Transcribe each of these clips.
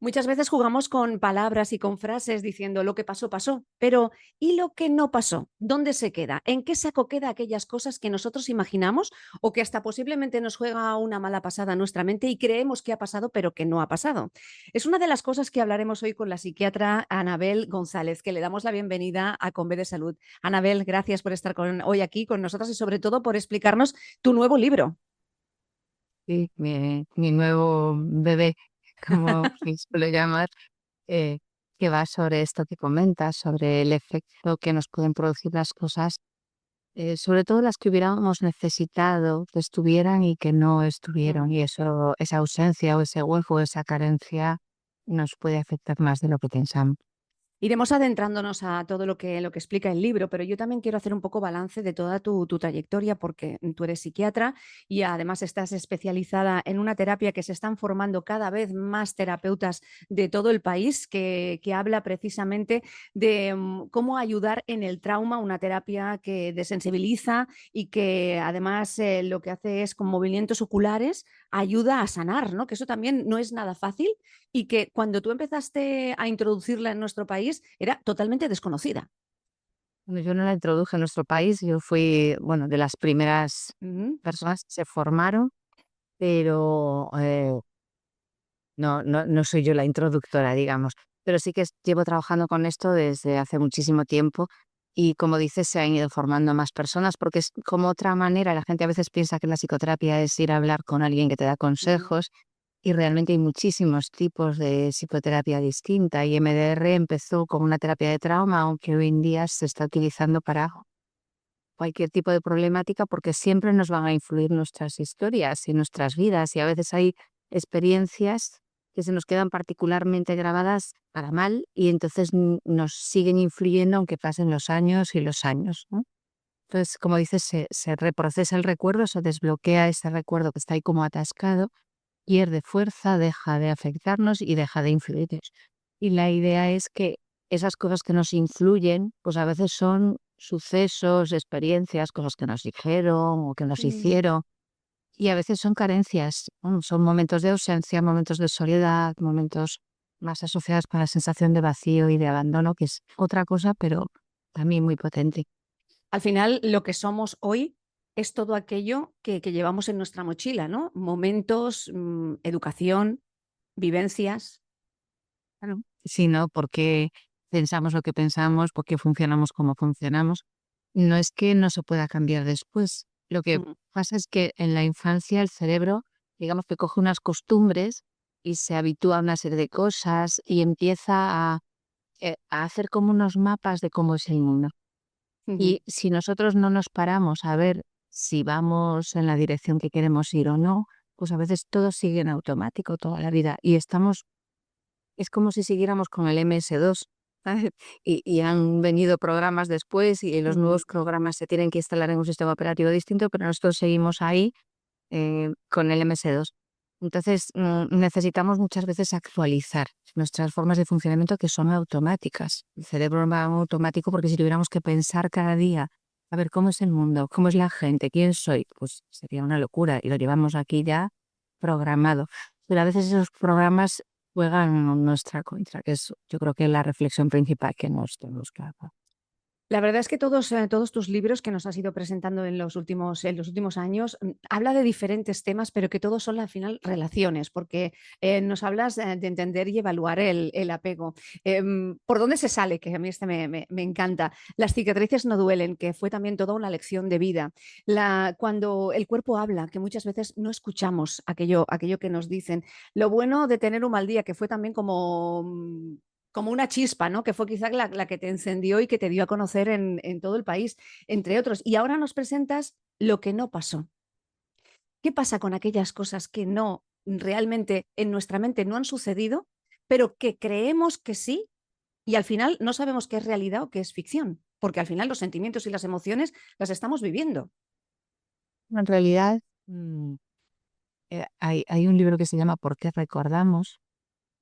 Muchas veces jugamos con palabras y con frases diciendo lo que pasó, pasó, pero ¿y lo que no pasó? ¿Dónde se queda? ¿En qué saco queda aquellas cosas que nosotros imaginamos o que hasta posiblemente nos juega una mala pasada en nuestra mente y creemos que ha pasado, pero que no ha pasado? Es una de las cosas que hablaremos hoy con la psiquiatra Anabel González, que le damos la bienvenida a Conve de Salud. Anabel, gracias por estar hoy aquí con nosotros y sobre todo por explicarnos tu nuevo libro. Sí, mi nuevo bebé, como se suele llamar, eh, que va sobre esto que comentas, sobre el efecto que nos pueden producir las cosas, sobre todo las que hubiéramos necesitado que estuvieran y que no estuvieron. Mm. Y eso, esa ausencia o ese hueco, esa carencia, nos puede afectar más de lo que pensamos. Iremos adentrándonos a todo lo que explica el libro, pero yo también quiero hacer un poco balance de toda tu trayectoria, porque tú eres psiquiatra y además estás especializada en una terapia que se están formando cada vez más terapeutas de todo el país, que habla precisamente de cómo ayudar en el trauma, una terapia que desensibiliza y que además lo que hace es con movimientos oculares ayuda a sanar, ¿no? Que eso también no es nada fácil y que cuando tú empezaste a introducirla en nuestro país era totalmente desconocida. Bueno, yo no la introduje en nuestro país, yo fui, bueno, de las primeras Ujú. personas que se formaron, pero no soy yo la introductora, digamos, pero sí que llevo trabajando con esto desde hace muchísimo tiempo y como dices, se han ido formando más personas porque es como otra manera. La gente a veces piensa que la psicoterapia es ir a hablar con alguien que te da Ujú. consejos y realmente hay muchísimos tipos de psicoterapia distinta y MDR empezó como una terapia de trauma, aunque hoy en día se está utilizando para cualquier tipo de problemática porque siempre nos van a influir nuestras historias y nuestras vidas y a veces hay experiencias que se nos quedan particularmente grabadas para mal y entonces nos siguen influyendo aunque pasen los años y los años, ¿no? Entonces, como dices, se reprocesa el recuerdo, se desbloquea ese recuerdo que está ahí como atascado, pierde fuerza, deja de afectarnos y deja de influirnos. Y la idea es que esas cosas que nos influyen, pues a veces son sucesos, experiencias, cosas que nos dijeron o que nos Mm. hicieron, y a veces son carencias, son momentos de ausencia, momentos de soledad, momentos más asociados con la sensación de vacío y de abandono, que es otra cosa, pero también muy potente. Al final, lo que somos hoy es todo aquello que llevamos en nuestra mochila, ¿no? Momentos, educación, vivencias. Claro. Si no, ¿por qué pensamos lo que pensamos? ¿Por qué funcionamos como funcionamos? No es que no se pueda cambiar después. Lo que Mm. pasa es que en la infancia el cerebro, digamos que coge unas costumbres y se habitúa a una serie de cosas y empieza a hacer como unos mapas de cómo es el mundo. Ujú. Y si nosotros no nos paramos a ver si vamos en la dirección que queremos ir o no, pues a veces todo sigue en automático toda la vida y estamos es como si siguiéramos con el MS2, ¿sabes? Y han venido programas después y los Ujú. nuevos programas se tienen que instalar en un sistema operativo distinto, pero nosotros seguimos ahí, con el MS2. Entonces, necesitamos muchas veces actualizar nuestras formas de funcionamiento que son automáticas. El cerebro va en automático porque si tuviéramos que pensar cada día, a ver cómo es el mundo, cómo es la gente, quién soy, pues sería una locura y lo llevamos aquí ya programado. Pero a veces esos programas juegan en nuestra contra, que es yo creo que la reflexión principal que nos tenemos que hacer. La verdad es que todos tus libros que nos has ido presentando en los últimos años, habla de diferentes temas, pero que todos son al final relaciones, porque nos hablas de entender y evaluar el apego. ¿Por dónde se sale? Que a mí me encanta. Las cicatrices no duelen, que fue también toda una lección de vida. Cuando el cuerpo habla, que muchas veces no escuchamos aquello que nos dicen. Lo bueno de tener un mal día, que fue también como una chispa, ¿no? Que fue quizá la que te encendió y que te dio a conocer en todo el país, entre otros. Y ahora nos presentas lo que no pasó. ¿Qué pasa con aquellas cosas que no realmente en nuestra mente no han sucedido, pero que creemos que sí y al final no sabemos qué es realidad o qué es ficción? Porque al final los sentimientos y las emociones las estamos viviendo. En realidad, hay un libro que se llama ¿Por qué recordamos?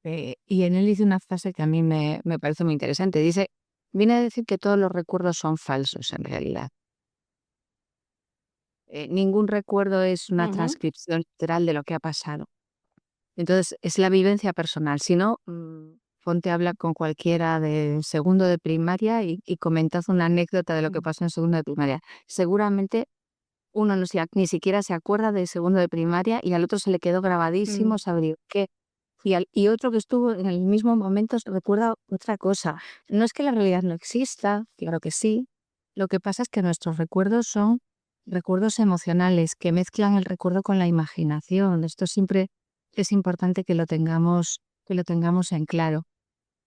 Y en él dice una frase que a mí me parece muy interesante. Dice, viene a decir que todos los recuerdos son falsos en realidad. Ningún recuerdo es una Ujú. transcripción literal de lo que ha pasado. Entonces, es la vivencia personal. Si no, ponte a hablar con cualquiera de segundo de primaria y comentad una anécdota de lo que Mm, pasó en segundo de primaria. Seguramente uno ni siquiera se acuerda de segundo de primaria y al otro se le quedó grabadísimo mm, saber qué. Y otro que estuvo en el mismo momento se recuerda otra cosa. No es que la realidad no exista, claro que sí. Lo que pasa es que nuestros recuerdos son recuerdos emocionales que mezclan el recuerdo con la imaginación. Esto siempre es importante que lo tengamos en claro.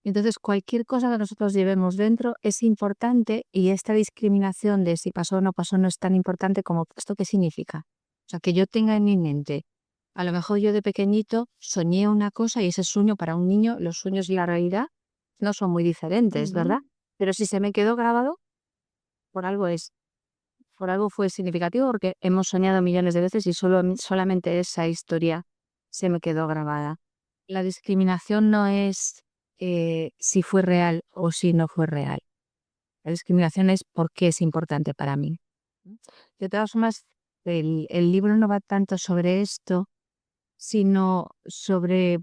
Entonces, cualquier cosa que nosotros llevemos dentro es importante y esta discriminación de si pasó o no pasó no es tan importante como esto qué significa. O sea, que yo tenga en mi mente, a lo mejor yo de pequeñito soñé una cosa y ese sueño para un niño, los sueños y la realidad no son muy diferentes, ujú. ¿verdad? Pero si se me quedó grabado, por algo es, por algo fue significativo porque hemos soñado millones de veces y solamente esa historia se me quedó grabada. La discriminación no es si fue real o si no fue real. La discriminación es por qué es importante para mí. ¿No? De todas formas, el libro no va tanto sobre esto, sino sobre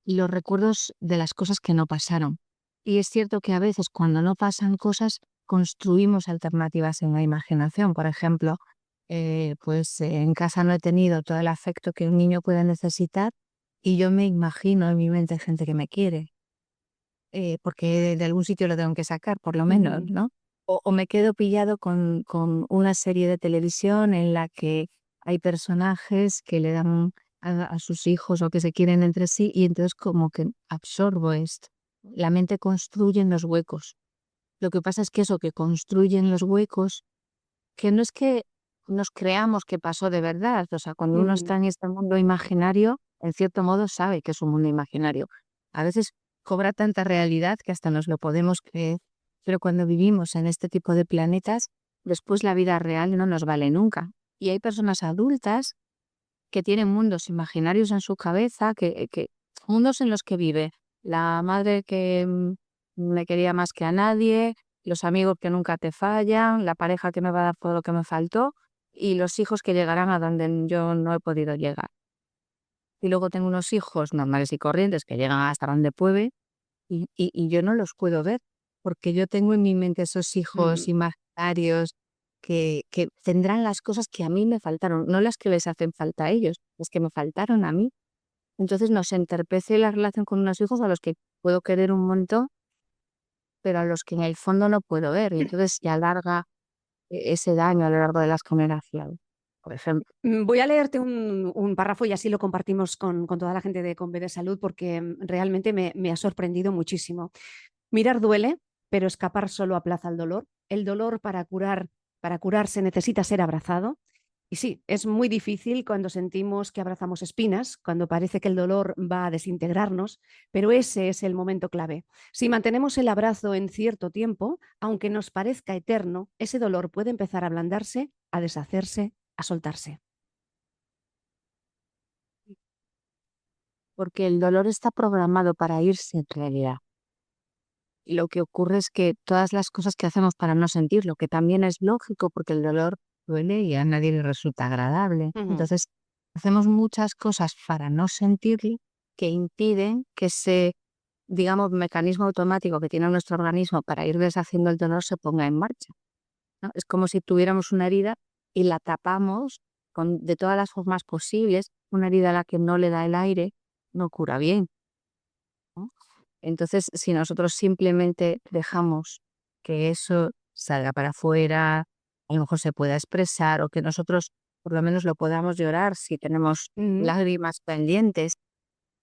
los recuerdos de las cosas que no pasaron. Y es cierto que a veces cuando no pasan cosas, construimos alternativas en la imaginación. Por ejemplo, pues en casa no he tenido todo el afecto que un niño puede necesitar y yo me imagino en mi mente gente que me quiere, porque de algún sitio lo tengo que sacar, por lo menos, Ujú. ¿no? O me quedo pillado con una serie de televisión en la que hay personajes que le dan a sus hijos o que se quieren entre sí y entonces como que absorbo esto. La mente construye en los huecos. Lo que pasa es que eso que construyen los huecos, que no es que nos creamos que pasó de verdad, o sea, cuando uno Ujú. está en este mundo imaginario, en cierto modo sabe que es un mundo imaginario. A veces cobra tanta realidad que hasta nos lo podemos creer, pero cuando vivimos en este tipo de planetas, después la vida real no nos vale nunca. Y hay personas adultas que tienen mundos imaginarios en su cabeza, mundos en los que vive la madre que me quería más que a nadie, los amigos que nunca te fallan, la pareja que me va a dar todo lo que me faltó y los hijos que llegarán a donde yo no he podido llegar. Y luego tengo unos hijos normales y corrientes que llegan hasta donde puede y yo no los puedo ver porque yo tengo en mi mente esos hijos Ujú. imaginarios que tendrán las cosas que a mí me faltaron, no las que les hacen falta a ellos, las que me faltaron a mí. Entonces nos entorpece la relación con unos hijos a los que puedo querer un montón, pero a los que en el fondo no puedo ver, y entonces ya alarga ese daño a lo largo de las generaciones, por ejemplo. Voy a leerte un párrafo y así lo compartimos con toda la gente de Conve de Salud porque realmente me ha sorprendido muchísimo. Mirar duele, pero escapar solo aplaza el dolor. El dolor para curarse necesita ser abrazado. Y sí, es muy difícil cuando sentimos que abrazamos espinas, cuando parece que el dolor va a desintegrarnos, pero ese es el momento clave. Si mantenemos el abrazo en cierto tiempo, aunque nos parezca eterno, ese dolor puede empezar a ablandarse, a deshacerse, a soltarse. Porque el dolor está programado para irse en realidad. Y lo que ocurre es que todas las cosas que hacemos para no sentirlo, que también es lógico porque el dolor duele y a nadie le resulta agradable. Ujú, Entonces, hacemos muchas cosas para no sentirlo que impiden que ese, digamos, mecanismo automático que tiene nuestro organismo para ir deshaciendo el dolor se ponga en marcha, ¿no? Es como si tuviéramos una herida y la tapamos de todas las formas posibles. Una herida a la que no le da el aire no cura bien, ¿no? Entonces, si nosotros simplemente dejamos que eso salga para afuera, a lo mejor se pueda expresar o que nosotros por lo menos lo podamos llorar si tenemos ujú, lágrimas pendientes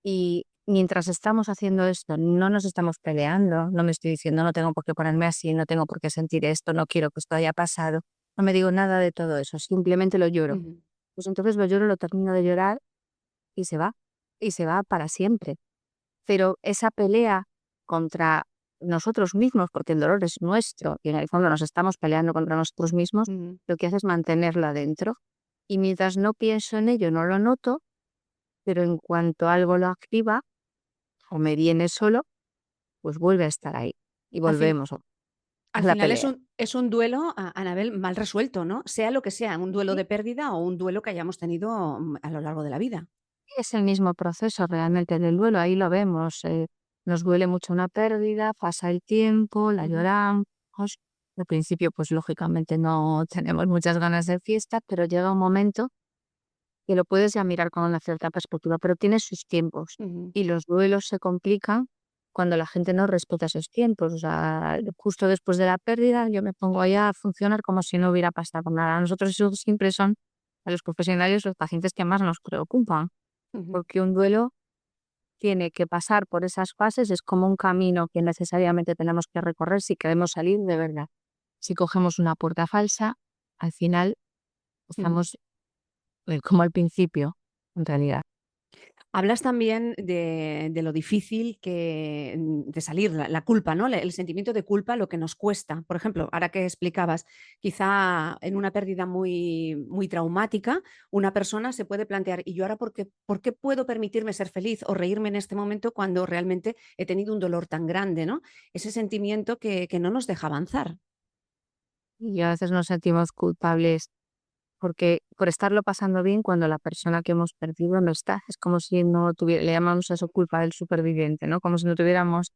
y mientras estamos haciendo esto no nos estamos peleando, no me estoy diciendo no tengo por qué ponerme así, no tengo por qué sentir esto, no quiero que esto haya pasado, no me digo nada de todo eso, simplemente lo lloro. ujú. Pues entonces lo lloro, lo termino de llorar y se va para siempre. Pero esa pelea contra nosotros mismos, porque el dolor es nuestro y en el fondo nos estamos peleando contra nosotros mismos, Ujú. lo que hace es mantenerlo adentro. Y mientras no pienso en ello, no lo noto, pero en cuanto algo lo activa o me viene solo, pues vuelve a estar ahí y Al fin volvemos a al la final pelea. es un duelo, Anabel, mal resuelto, ¿no? Sea lo que sea, un duelo Sí, de pérdida o un duelo que hayamos tenido, a lo largo de la vida. Es el mismo proceso realmente del duelo, ahí lo vemos. Nos duele mucho una pérdida, pasa el tiempo, la Ujú, lloramos. Al principio, pues lógicamente no tenemos muchas ganas de fiesta, pero llega un momento que lo puedes ya mirar con una cierta perspectiva, pero tiene sus tiempos. ujú, Y los duelos se complican cuando la gente no respeta esos tiempos. O sea, justo después de la pérdida, yo me pongo ahí a funcionar como si no hubiera pasado nada. A nosotros eso siempre son, a los profesionales, los pacientes que más nos preocupan, ujú. porque un duelo tiene que pasar por esas fases, es como un camino que necesariamente tenemos que recorrer si queremos salir de verdad. Si cogemos una puerta falsa, al final Ujú. estamos como al principio, en realidad. Hablas también de lo difícil que de salir, la culpa, ¿no? El sentimiento de culpa, lo que nos cuesta. Por ejemplo, ahora que explicabas, quizá en una pérdida muy traumática, una persona se puede plantear: "¿Y yo ahora por qué puedo permitirme ser feliz o reírme en este momento cuando realmente he tenido un dolor tan grande?", ¿no? Ese sentimiento que no nos deja avanzar. Y a veces nos sentimos culpables porque por estarlo pasando bien cuando la persona que hemos perdido no está. Es como si no tuviera, le llamamos a eso culpa del superviviente, ¿no? Como si no tuviéramos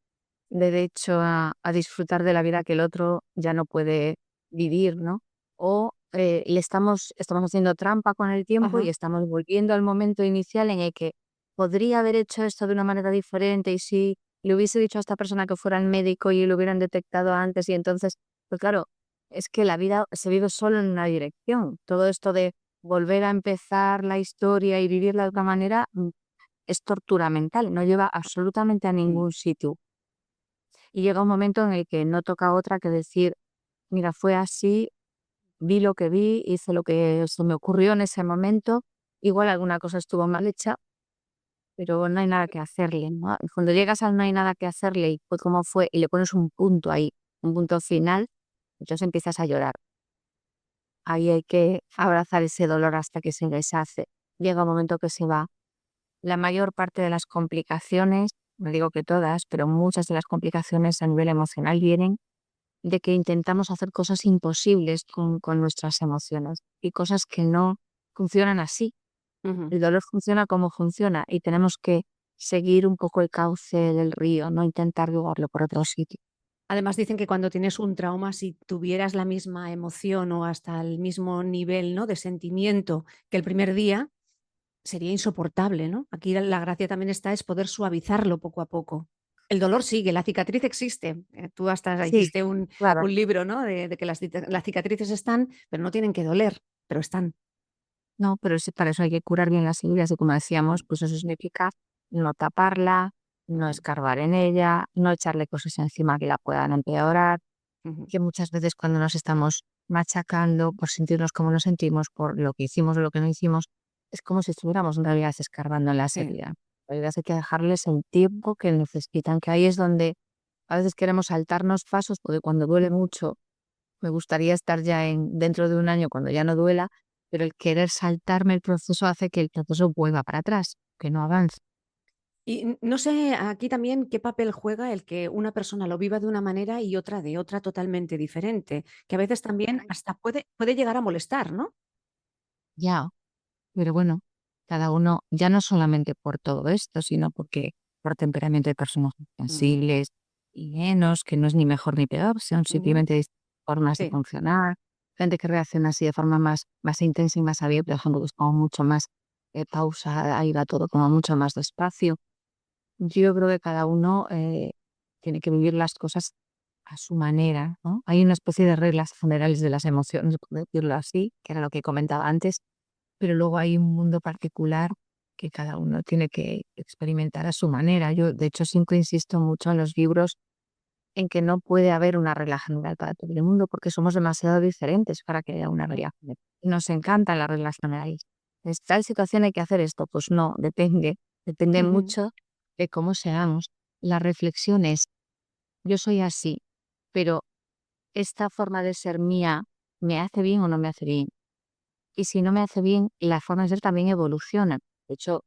derecho a disfrutar de la vida que el otro ya no puede vivir, ¿no? O estamos haciendo trampa con el tiempo y Ajá. estamos volviendo al momento inicial en el que podría haber hecho esto de una manera diferente y si le hubiese dicho a esta persona que fuera el médico y lo hubieran detectado antes y entonces, pues claro, es que la vida se vive solo en una dirección. Todo esto de volver a empezar la historia y vivirla de otra manera es tortura mental, no lleva absolutamente a Mm. ningún sitio. Y llega un momento en el que no toca otra que decir, mira, fue así, vi lo que vi, hice lo que se me ocurrió en ese momento, igual alguna cosa estuvo mal hecha, pero no hay nada que hacerle, ¿no? Y cuando llegas al no hay nada que hacerle y fue como fue y le pones un punto ahí, un punto final, entonces empiezas a llorar. Ahí hay que abrazar ese dolor hasta que se deshace. Llega un momento que se va. La mayor parte de las complicaciones, no digo que todas, pero muchas de las complicaciones a nivel emocional vienen de que intentamos hacer cosas imposibles con nuestras emociones y cosas que no funcionan así. Ujú. El dolor funciona como funciona y tenemos que seguir un poco el cauce del río, no intentar llevarlo por otro sitio. Además, dicen que cuando tienes un trauma, si tuvieras la misma emoción o hasta el mismo nivel, ¿no?, de sentimiento que el primer día, sería insoportable, ¿no? Aquí la gracia también está es poder suavizarlo poco a poco. El dolor sigue, la cicatriz existe. Tú hasta Sí, hiciste un claro. un libro, ¿no?, de que las cicatrices están, pero no tienen que doler, pero están. No, pero sí, para eso hay que curar bien las heridas y como decíamos, pues eso significa no taparla, no Ujú, escarbar en ella, no echarle cosas encima que la puedan empeorar, ujú. que muchas veces cuando nos estamos machacando por sentirnos como nos sentimos, por lo que hicimos o lo que no hicimos, es como si estuviéramos en realidad escarbando en las Sí. heridas. En realidad hay que dejarles el tiempo que necesitan, que ahí es donde a veces queremos saltarnos pasos, porque cuando duele Ujú. mucho me gustaría estar ya dentro de un año cuando ya no duela, pero el querer saltarme el proceso hace que el proceso vuelva para atrás, que no avance. Y no sé aquí también qué papel juega el que una persona lo viva de una manera y otra de otra totalmente diferente, que a veces también hasta puede llegar a molestar, ¿no? Ya, pero bueno, cada uno, ya no solamente por todo esto, sino porque por temperamento de personas Ujú, sensibles y menos, que no es ni mejor ni peor, son ujú. simplemente formas de Sí. funcionar. Gente que reacciona así de forma más intensa y más abierta, dejando pues como mucho más pausa, ahí va todo como mucho más despacio. Yo creo que cada uno tiene que vivir las cosas a su manera, ¿no? Hay una especie de reglas generales de las emociones, por decirlo así, que era lo que comentaba antes, pero luego hay un mundo particular que cada uno tiene que experimentar a su manera. Yo, de hecho, siempre insisto mucho en los libros en que no puede haber una regla general para todo el mundo porque somos demasiado diferentes para que haya una regla general. Nos encantan las reglas generales. En tal situación hay que hacer esto, pues no, depende Ujú. mucho de cómo seamos. La reflexión es, yo soy así, pero esta forma de ser mía me hace bien o no me hace bien. Y si no me hace bien, la forma de ser también evoluciona. De hecho,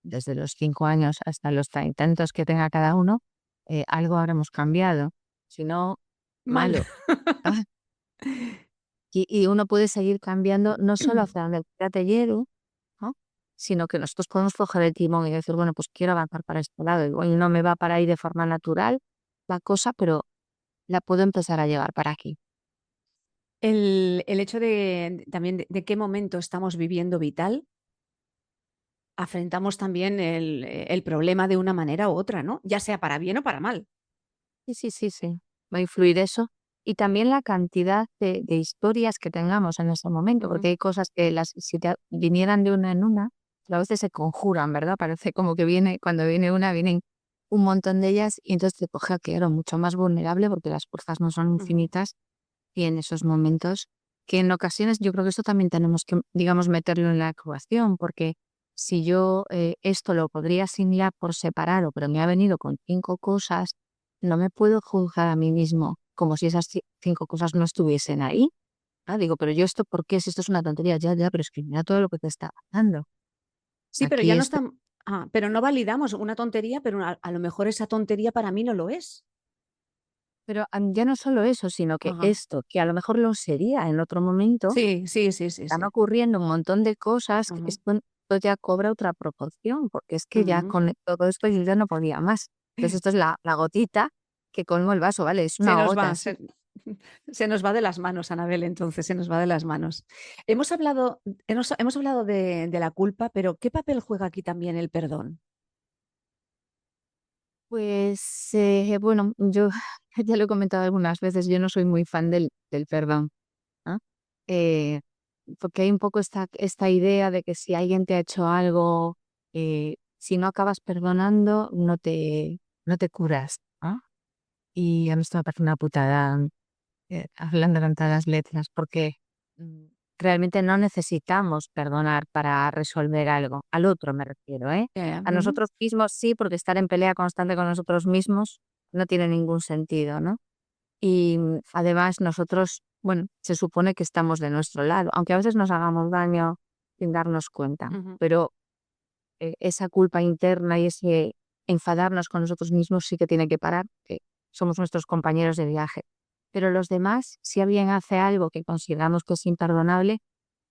desde los 5 años hasta los treinta y tantos que tenga cada uno, algo habremos cambiado. Si no, Mal. malo. Ah, y uno puede seguir cambiando no solo hacia donde el quiera te lleve, ¿no? sino que nosotros podemos coger el timón y decir, bueno, pues quiero avanzar para este lado. Igual no me va para ahí de forma natural la cosa, pero la puedo empezar a llevar para aquí. El hecho de también de qué momento estamos viviendo vital, afrontamos también el problema de una manera u otra, ¿no? Ya sea para bien o para mal. Sí, sí, sí, sí. Va a influir eso. Y también la cantidad de historias que tengamos en ese momento, Ujú, porque hay cosas que si te vinieran de una en una, pero a veces se conjuran, ¿verdad? Parece como que viene, cuando viene una, vienen un montón de ellas y entonces te coge a que eres mucho más vulnerable porque las fuerzas no son ujú. infinitas y en esos momentos que en ocasiones yo creo que esto también tenemos que, digamos, meterlo en la ecuación, porque si yo esto lo podría asimilar por separado, pero me ha venido con 5 cosas, no me puedo juzgar a mí mismo como si esas 5 cosas no estuviesen ahí. Ah, digo, pero yo esto, ¿por qué? Si esto es una tontería, ya, ya, pero es que mira todo lo que te está pasando. Sí, pero ya Aquí no esto, están pero no validamos una tontería, pero a lo mejor esa tontería para mí no lo es. pero ya no solo eso, sino que Ajá. esto, que a lo mejor lo sería en otro momento, Sí, sí, sí, sí, están sí. ocurriendo un montón de cosas que Ujú, esto ya cobra otra proporción, porque es que ya ujú. con todo esto yo ya no podía más. Entonces esto es la gotita que colmo el vaso, ¿vale? Es Se una nos gota, va, sí. se nos va de las manos, Anabel, entonces, se nos va de las manos. Hemos hablado de la culpa, pero ¿qué papel juega aquí también el perdón? Pues bueno, yo ya lo he comentado algunas veces, yo no soy muy fan del perdón, ¿no? Eh, Porque hay un poco esta idea de que si alguien te ha hecho algo, si no acabas perdonando, no te curas, ¿no? Y a mí esto me parece una putada, hablando con todas las letras, porque mm, realmente no necesitamos perdonar para resolver algo. Al otro me refiero, ¿eh? A Ujú, nosotros mismos sí, porque estar en pelea constante con nosotros mismos no tiene ningún sentido, ¿no? Y además nosotros, bueno, se supone que estamos de nuestro lado, aunque a veces nos hagamos daño sin darnos cuenta, ujú. pero esa culpa interna y ese enfadarnos con nosotros mismos sí que tiene que parar, que somos nuestros compañeros de viaje. Pero los demás, si alguien hace algo que consideramos que es imperdonable,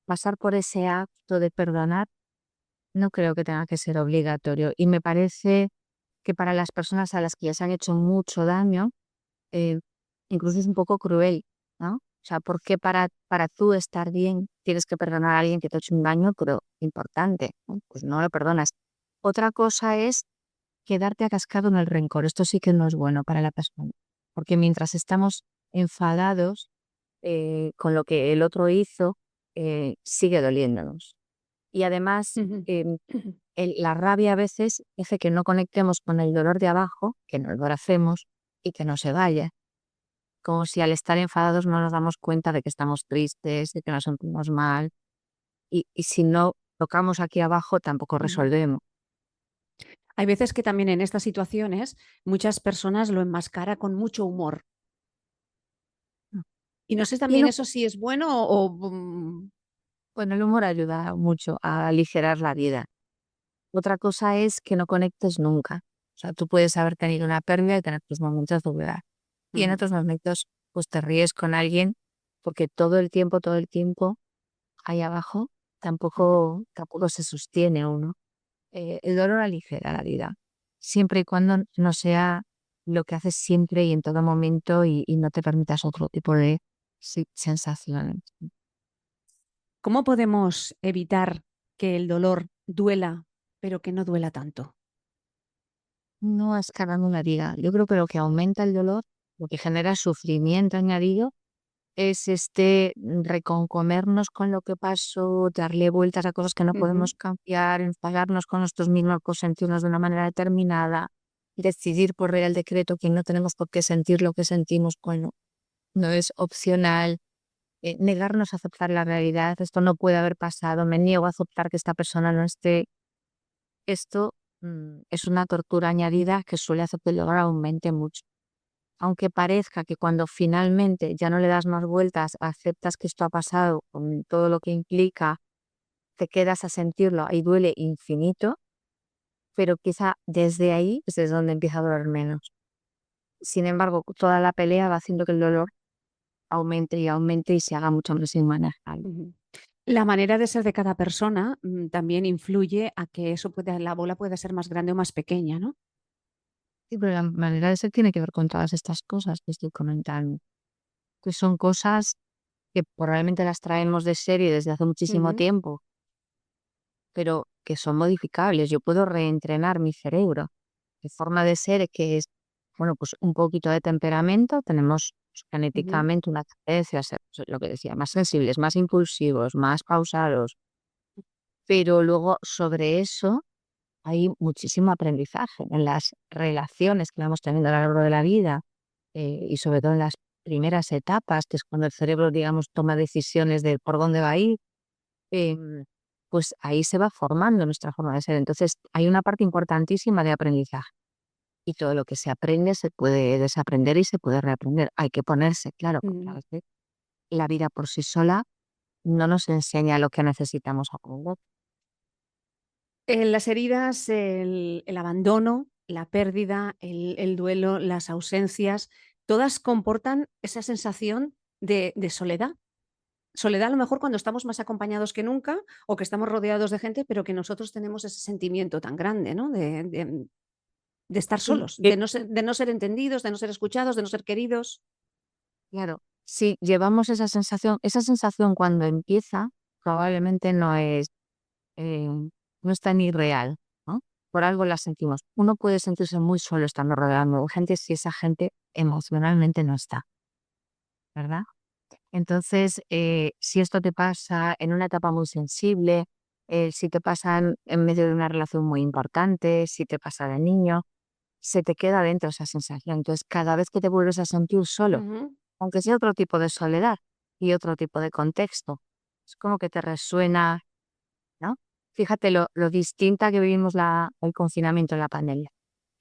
pasar por ese acto de perdonar no creo que tenga que ser obligatorio. Y me parece que para las personas a las que les han hecho mucho daño, eh, incluso es un poco cruel, ¿no? O sea, ¿por qué para tú estar bien tienes que perdonar a alguien que te ha hecho un daño, pero importante, ¿no? Pues no lo perdonas. Otra cosa es quedarte atascado en el rencor. Esto sí que no es bueno para la persona, porque mientras estamos enfadados con lo que el otro hizo, sigue doliéndonos. Y además, Ujú, ujú. la rabia a veces hace que no conectemos con el dolor de abajo, que nos lo hacemos y que no se vaya. Como si al estar enfadados no nos damos cuenta de que estamos tristes, de que nos sentimos mal. Y si no tocamos aquí abajo, tampoco Ujú. resolvemos. Hay veces que también en estas situaciones muchas personas lo enmascara con mucho humor. Y no sé Y también eso si es bueno bueno, el humor ayuda mucho a aligerar la vida. Otra cosa es que no conectes nunca. O sea, tú puedes haber tenido una pérdida y tener tus momentos de verdad. Y en ujú, otros momentos, pues te ríes con alguien porque todo el tiempo, ahí abajo, ujú. tampoco se sostiene uno. El dolor aligera la vida, siempre y cuando no sea lo que haces siempre y en todo momento y no te permitas otro tipo de sensaciones. ¿Cómo podemos evitar que el dolor duela, pero que no duela tanto? No escalando una herida. Yo creo que lo que aumenta el dolor, lo que genera sufrimiento añadido, es reconcomernos con lo que pasó, darle vueltas a cosas que no Ujú. podemos cambiar, enfadarnos con nosotros mismos por sentirnos de una manera determinada, decidir por real decreto que no tenemos por qué sentir lo que sentimos cuando no es opcional, negarnos a aceptar la realidad, esto no puede haber pasado, me niego a aceptar que esta persona no esté. Esto es una tortura añadida que suele hacer que el dolor aumente mucho. Aunque parezca que cuando finalmente ya no le das más vueltas, aceptas que esto ha pasado con todo lo que implica, te quedas a sentirlo y duele infinito, pero quizá desde ahí es desde donde empieza a doler menos. Sin embargo, toda la pelea va haciendo que el dolor aumente y aumente y se haga mucho más inmanejable. Ujú. La manera de ser de cada persona, también influye a que eso pueda la bola pueda ser más grande o más pequeña, ¿no? Sí, pero la manera de ser tiene que ver con todas estas cosas que estoy comentando, que son cosas que probablemente las traemos de serie desde hace muchísimo Ujú, tiempo, pero que son modificables. Yo puedo reentrenar mi cerebro. Mi forma de ser que es, bueno, pues un poquito de temperamento, tenemos pues, ujú. genéticamente una tendencia a ser, pues, lo que decía, más sensibles, más impulsivos, más pausados, pero luego sobre eso hay muchísimo aprendizaje en las relaciones que vamos teniendo a lo largo de la vida, y sobre todo en las primeras etapas, que es cuando el cerebro, digamos, toma decisiones de por dónde va a ir, em, pues ahí se va formando nuestra forma de ser. Entonces, hay una parte importantísima de aprendizaje y todo lo que se aprende se puede desaprender y se puede reaprender. Hay que ponerse, claro, porque a Mm. veces la vida por sí sola no nos enseña lo que necesitamos aprender. Las heridas, el abandono, la pérdida, el duelo, las ausencias, todas comportan esa sensación de soledad. Soledad, a lo mejor, cuando estamos más acompañados que nunca, o que estamos rodeados de gente, pero que nosotros tenemos ese sentimiento tan grande, ¿no? De estar Sí, solos, de no ser entendidos, de no ser escuchados, de no ser queridos. claro, si llevamos esa sensación cuando empieza, probablemente eh, no es tan irreal, ¿no? Por algo la sentimos. Uno puede sentirse muy solo estando rodeado de gente si esa gente emocionalmente no está, ¿verdad? Entonces, si esto te pasa en una etapa muy sensible, si te pasa en medio de una relación muy importante, si te pasa de niño, se te queda dentro esa sensación. Entonces, cada vez que te vuelves a sentir solo, Ujú. aunque sea otro tipo de soledad y otro tipo de contexto, es como que te resuena, ¿no? Fíjate lo distinta que vivimos el confinamiento en la pandemia.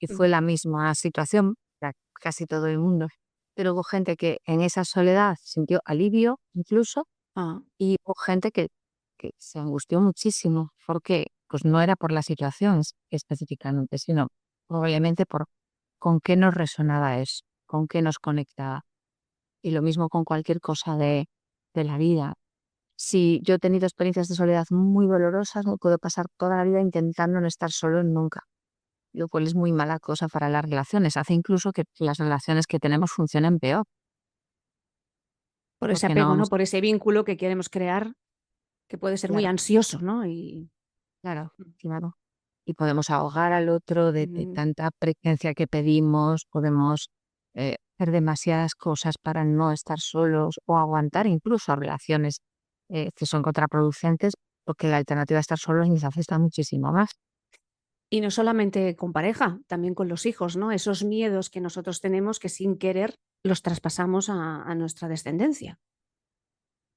Y Mm. fue la misma situación para casi todo el mundo. Pero hubo gente que en esa soledad sintió alivio incluso, Ah. y hubo gente que se angustió muchísimo porque pues no era por la situación específicamente, sino probablemente por con qué nos resonaba eso, con qué nos conectaba. Y lo mismo con cualquier cosa de la vida. Si yo he tenido experiencias de soledad muy dolorosas, no puedo pasar toda la vida intentando no estar solo nunca, lo cual es muy mala cosa para las relaciones. Hace incluso que las relaciones que tenemos funcionen peor, Por ese porque no apego, ¿no? vamos, Por ese vínculo que queremos crear, que puede ser muy claro, ansioso, ¿no? Y claro, claro. Y podemos ahogar al otro de mm. tanta presencia que pedimos, podemos hacer demasiadas cosas para no estar solos o aguantar incluso relaciones que son contraproducentes, porque la alternativa a estar solos nos afecta muchísimo más. Y no solamente con pareja, también con los hijos, ¿no? Esos miedos que nosotros tenemos que sin querer los traspasamos a nuestra descendencia.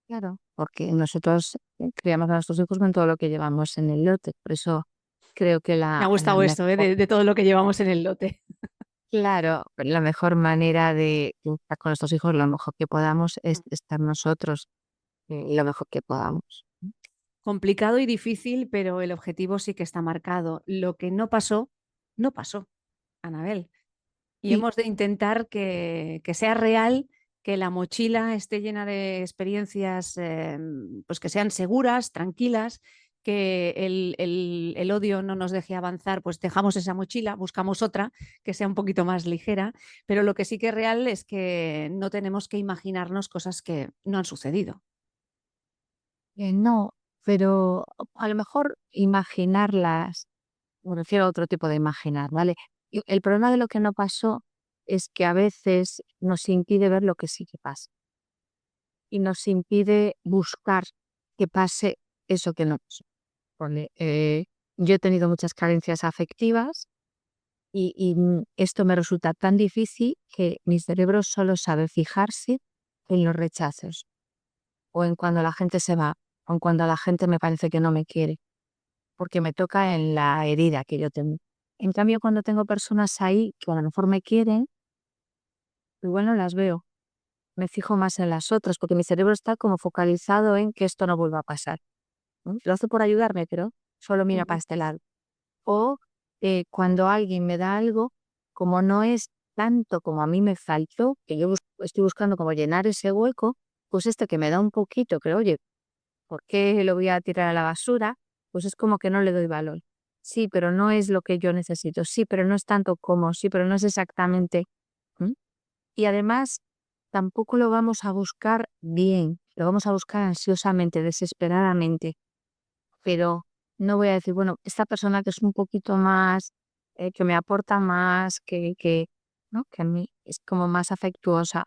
Claro, porque nosotros criamos a nuestros hijos con todo lo que llevamos en el lote. Por eso creo que Me ha la gustado esto, mejor, de todo lo que llevamos en el lote. claro, la mejor manera de estar con nuestros hijos, lo mejor que podamos, es estar nosotros lo mejor que podamos. Complicado y difícil, pero el objetivo sí que está marcado. Lo que no pasó, no pasó, Anabel. Y Sí, hemos de intentar que sea real, que la mochila esté llena de experiencias, pues que sean seguras, tranquilas, que el odio no nos deje avanzar, pues dejamos esa mochila, buscamos otra que sea un poquito más ligera, pero lo que sí que es real es que no tenemos que imaginarnos cosas que no han sucedido. no, pero a lo mejor imaginarlas, me refiero a otro tipo de imaginar, ¿vale? Y el problema de lo que no pasó es que a veces nos impide ver lo que sí que pasa y nos impide buscar que pase eso que no pasó. Ponle, yo he tenido muchas carencias afectivas y esto me resulta tan difícil que mi cerebro solo sabe fijarse en los rechazos o en cuando la gente se va o en cuando la gente me parece que no me quiere, porque me toca en la herida que yo tengo. En cambio, cuando tengo personas ahí que a lo mejor me quieren, igual no las veo, me fijo más en las otras, porque mi cerebro está como focalizado en que esto no vuelva a pasar, ¿no? Lo hace por ayudarme, pero solo mira para Ujú. este lado. O cuando alguien me da algo, como no es tanto como a mí me faltó, que yo estoy buscando como llenar ese hueco, pues este que me da un poquito, que oye, ¿por qué lo voy a tirar a la basura? Pues es como que no le doy valor. Sí, pero no es lo que yo necesito. Sí, pero no es tanto como. Sí, pero no es exactamente. ¿Mm? Y además, tampoco lo vamos a buscar bien. Lo vamos a buscar ansiosamente, desesperadamente. Pero no voy a decir, bueno, esta persona que es un poquito más, que me aporta más, ¿no? Que a mí es como más afectuosa,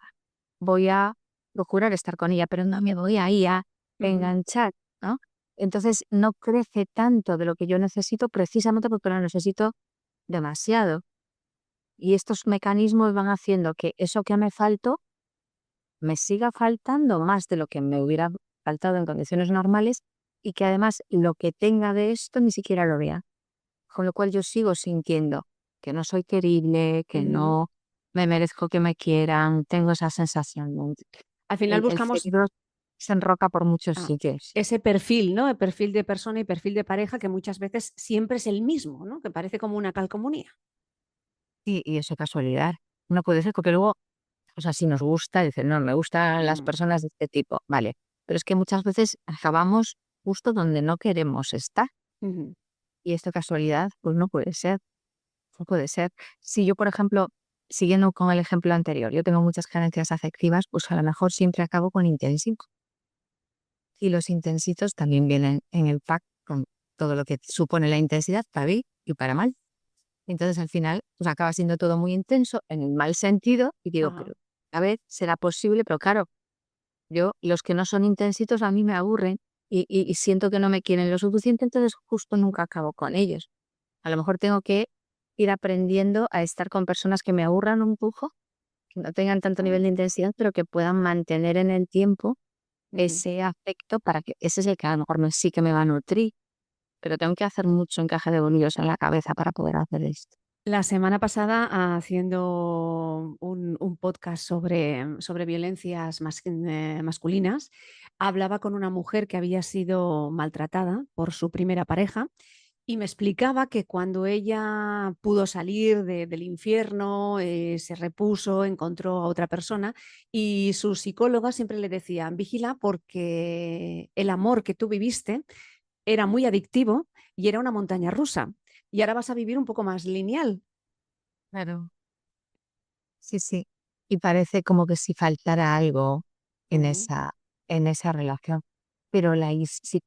voy a procurar estar con ella, pero no me voy ahí a Ujú. enganchar, ¿no? Entonces no crece tanto de lo que yo necesito precisamente porque lo necesito demasiado. Y estos mecanismos van haciendo que eso que me faltó me siga faltando más de lo que me hubiera faltado en condiciones normales y que además lo que tenga de esto ni siquiera lo vea. Con lo cual yo sigo sintiendo que no soy querible, que Ujú. no me merezco que me quieran, tengo esa sensación, ¿no? Al final El buscamos cerebro se enroca por muchos ah, sitios. ese perfil, ¿no? El perfil de persona y perfil de pareja que muchas veces siempre es el mismo, ¿no? Que parece como una calcomanía. Y eso es casualidad. No puede ser, porque luego, o sea, si nos gusta, dicen, no, me gustan las Mm, personas de este tipo, vale. Pero es que muchas veces acabamos justo donde no queremos estar. ujú, Y esta casualidad, pues no puede ser, no puede ser. Si yo, por ejemplo, siguiendo con el ejemplo anterior, yo tengo muchas carencias afectivas, pues a lo mejor siempre acabo con intensito. Y los intensitos también vienen en el pack con todo lo que supone la intensidad para bien y para mal. Entonces, al final, pues acaba siendo todo muy intenso en el mal sentido y digo, ajá, pero a ver, será posible, pero claro, yo, los que no son intensitos a mí me aburren y siento que no me quieren lo suficiente, entonces justo nunca acabo con ellos. A lo mejor tengo que ir aprendiendo a estar con personas que me aburran un poco, que no tengan tanto ah, nivel de intensidad, pero que puedan mantener en el tiempo ujú. ese afecto para que ese es el que a lo mejor sí que me va a nutrir, pero tengo que hacer mucho encaje de bolillos en la cabeza para poder hacer esto. La semana pasada, haciendo un podcast sobre violencias masculinas, hablaba con una mujer que había sido maltratada por su primera pareja y me explicaba que cuando ella pudo salir del infierno, se repuso, encontró a otra persona y su psicóloga siempre le decía, vigila porque el amor que tú viviste era muy adictivo y era una montaña rusa. Y ahora vas a vivir un poco más lineal. Claro. Sí, sí. Y parece como que si faltara algo en Ujú, esa relación. Pero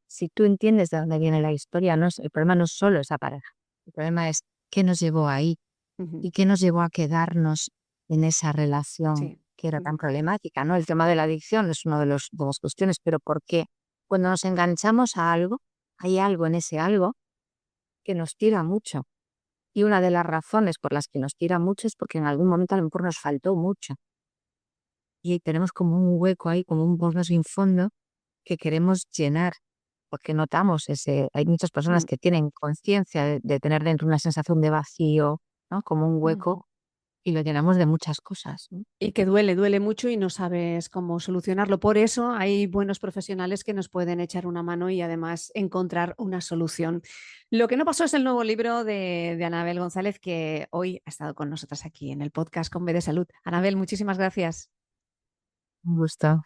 si tú entiendes de dónde viene la historia, el problema no es solo esa pareja. El problema es qué nos llevó ahí ujú, y qué nos llevó a quedarnos en esa relación sí, que era tan ujú, problemática, ¿no? El tema de la adicción es una de las cuestiones, pero ¿por qué? Cuando nos enganchamos a algo, hay algo en ese algo que nos tira mucho. Y una de las razones por las que nos tira mucho es porque en algún momento a lo mejor nos faltó mucho. Y tenemos como un hueco ahí, como un pozo sin fondo que queremos llenar, porque notamos hay muchas personas mm, que tienen conciencia de tener dentro una sensación de vacío, ¿no? Como un ujú. hueco, y lo llenamos de muchas cosas, ¿no? Y que duele, duele mucho y no sabes cómo solucionarlo. Por eso hay buenos profesionales que nos pueden echar una mano y además encontrar una solución. Lo que no pasó es el nuevo libro de Anabel González, que hoy ha estado con nosotras aquí en el podcast con B de Salud. Anabel, muchísimas gracias. Un gusto.